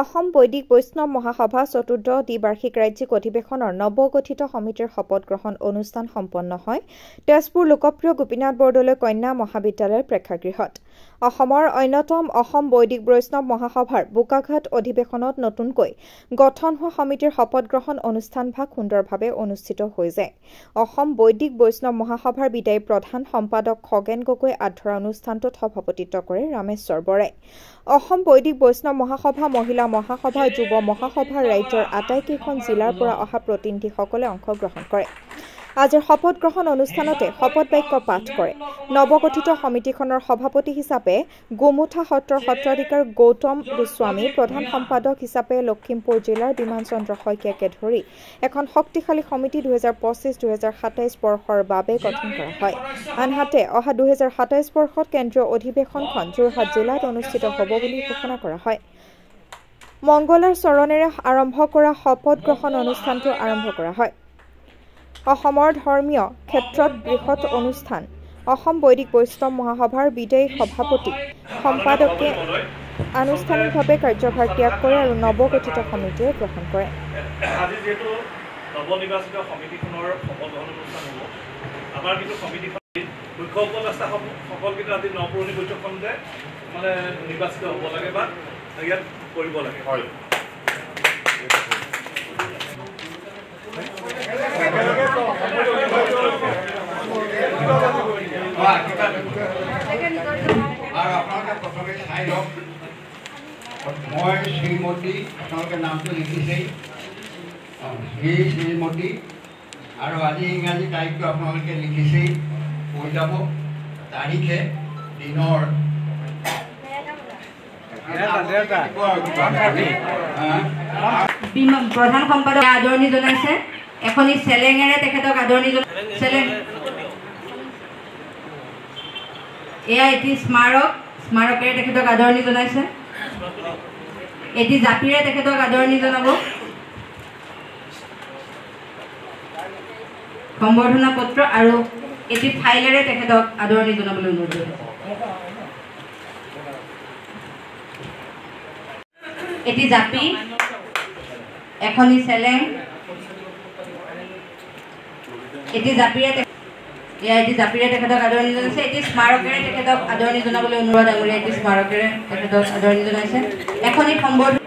অসম বৈদিক বৈষ্ণৱ মহাসভা চতুৰ্থ দ্বিবাৰ্ষিক ৰাজ্যিক অধিৱেশনৰ নৱগঠিত সমিতিৰ শপত গ্ৰহণ অনুষ্ঠান সম্পন্ন হয় তেজপুৰ লোকপ্ৰিয় গোপীনাথ বৰদলৈ কন্যা মহাবিদ্যালয়ৰ প্ৰেক্ষাগৃহত। অসমৰ অন্যতম অসম বৈদিক বৈষ্ণৱ মহাসভাৰ বোকাঘাট অধিৱেশনত নতুনকৈ গঠন হোৱা সমিতিৰ শপত গ্ৰহণ অনুষ্ঠানভাগ সুন্দৰভাৱে অনুষ্ঠিত হৈ যায়। অসম বৈদিক বৈষ্ণৱ মহাসভাৰ বিদায়ী প্ৰধান সম্পাদক খগেন গগৈ আধৰা অনুষ্ঠানটোত সভাপতিত্ব কৰে ৰামেশ্বৰ বৰাই। অসম বৈদিক বৈষ্ণৱ মহাসভা মহিলা মহাসভা যুৱ মহাসভা ৰাজ্যৰ আটাইকেইখন জিলাৰ পৰা অহা প্ৰতিনিধিসকলে অংশগ্ৰহণ কৰে। আজিৰ শপত গ্ৰহণ অনুষ্ঠানতে শপত বাক্য পাঠ কৰে। নৱগঠিত সমিতিখনৰ সভাপতি হিচাপে গোমুঠা সত্ৰৰ সত্ৰাধিকাৰ গৌতম গোস্বামী, প্ৰধান সম্পাদক হিচাপে লখিমপুৰ জিলাৰ বিমান চন্দ্ৰ শইকীয়াকে ধৰি এখন শক্তিশালী সমিতি 2025-2027 বৰ্ষৰ বাবে গঠন কৰা হয়। আনহাতে অহা 2027 বৰ্ষত কেন্দ্ৰীয় অধিৱেশনখন যোৰহাট জিলাত অনুষ্ঠিত হ'ব বুলি ঘোষণা কৰা হয়। মংগলাৰ চৰণেৰে আৰম্ভ কৰা শপত গ্ৰহণ অনুষ্ঠানটো আৰম্ভ কৰা হয়। অসমৰ ধৰ্মীয় ক্ষেত্ৰত বৃহৎ অনুষ্ঠান। অসম বৈদিক বৈষ্ণৱ মহাসভাৰ বিদায়ী সভাপতি সম্পাদকে আনুষ্ঠানিকভাৱে কাৰ্যভাৰ ত্যাগ কৰে আৰু নৱগঠিত সমিতিয়ে গ্ৰহণ কৰে। আজি যেহেতু নৱনিৰ্বাচিত সমিতিখনৰ শপত গ্ৰহণ অনুষ্ঠান হ'ব, আমাৰ কিন্তু সমিতিখন মুখ্য উপদেষ্টা সকল কিন্তু আজি নপুৰণি বৈঠকখনতে মানে নিৰ্বাচিত হ'ব লাগে বা ইয়াত কৰিব লাগে। হয়, মই শ্ৰীমতী, আপোনালোকে নামটো লিখিছেই, শ্ৰীমতী, আৰু আজি ইংৰাজী তাৰিখটো আপোনালোকে লিখিছেই, কৈ যাব তাৰিখে দিনৰ প্ৰধান সম্পাদক আদৰণি জনাইছে। এখনি চেলেঙেৰে তেখেতক আদৰণি জনাইছে। এয়া এটি স্মাৰকেৰে তেখেতক আদৰণি জনাইছে। এটি জাপিৰে তেখেতক আদৰণি জনাব। সম্বৰ্ধনা পত্ৰ আৰু এটি ফাইলেৰে তেখেতক আদৰণি জনাবলৈ অনুৰোধ জনাইছে। এটি জাপি, এখনি চেলেং, এটি জাপিৰে তেখেতক আদৰণি জনাইছে। এটি স্মাৰকেৰে তেখেতক আদৰণি জনাবলৈ অনুৰোধ ডাঙৰীয়া। এটি স্মাৰকেৰে তেখেতক আদৰণি জনাইছে। এখনি সম্বৰ্ধনা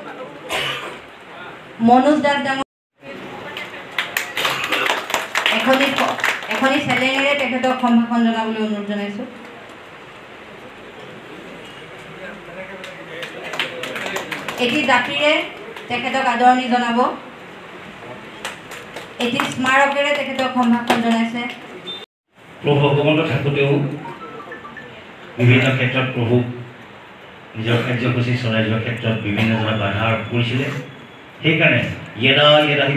মনোজ দাস ডাঙৰীয়া, এখনি চেলেঙেৰে তেখেতক সম্ভাষণ জনাবলৈ অনুৰোধ জনাইছোঁ। এটি জাপিৰে তেখেতক আদৰণি জনাব। এটি স্মাৰকেৰে তেখেতক সম্ভাষণ জনাইছে। প্ৰভু ভগৱন্ত থাকোঁতেও বিভিন্ন ক্ষেত্ৰত প্ৰভু নিজৰ কাৰ্যসূচী চলাই যোৱাৰ ক্ষেত্ৰত বিভিন্ন ধৰণৰ বাধাৰ পৰিছিলে। সেইকাৰণে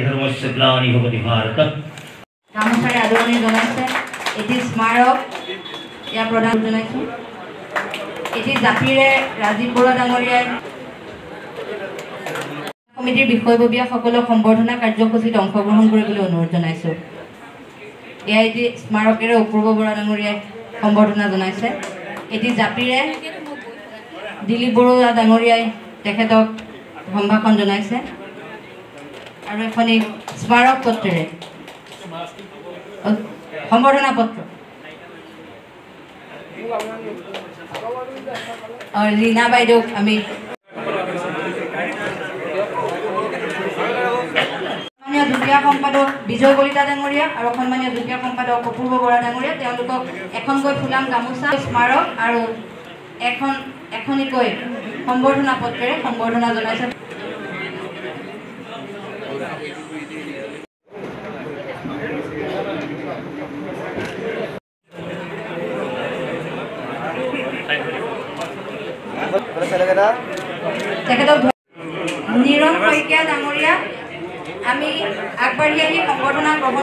ধৰ্মস্য গ্লানি ভৱতি ভাৰতত গামোচাৰে আদৰণি জনাইছে। এটি স্মাৰক ইয়াৰ প্ৰদান জনাইছোঁ। এটি জাপিৰে ৰাজীৱ বৰুৱা ডাঙৰীয়াই সমিতিৰ বিষয়ববীয়াসকলক সম্বৰ্ধনা কাৰ্যসূচীত অংশগ্ৰহণ কৰিবলৈ অনুৰোধ জনাইছোঁ। এয়া এটি স্মাৰকেৰে অপূৰ্ব বৰা ডাঙৰীয়াই সম্বৰ্ধনা জনাইছে। এটি জাপিৰে দিলীপ বৰুৱা ডাঙৰীয়াই তেখেতক সম্ভাষণ জনাইছে আৰু এখনি স্মাৰক পত্ৰেৰে সম্বৰ্ধনা পত্ৰ ৰীণা বাইদেউক আমি যুটীয়া সম্পাদক বিজয় কলিতা ডাঙৰীয়া আৰু সন্মানীয় যুটীয়া সম্পাদক অপূৰ্ব বৰা ডাঙৰীয়া, তেওঁলোকক এখনকৈ ফুলাম গামোচা, স্মাৰক আৰু এখনিকৈ সম্বৰ্ধনা পত্ৰেৰে সম্বৰ্ধনা জনাইছে। তেখেতক নীৰণ শইকীয়া ডাঙৰীয়া আমি আগবাঢ়ি আহি সম্বৰ্ধনা গ্ৰহণ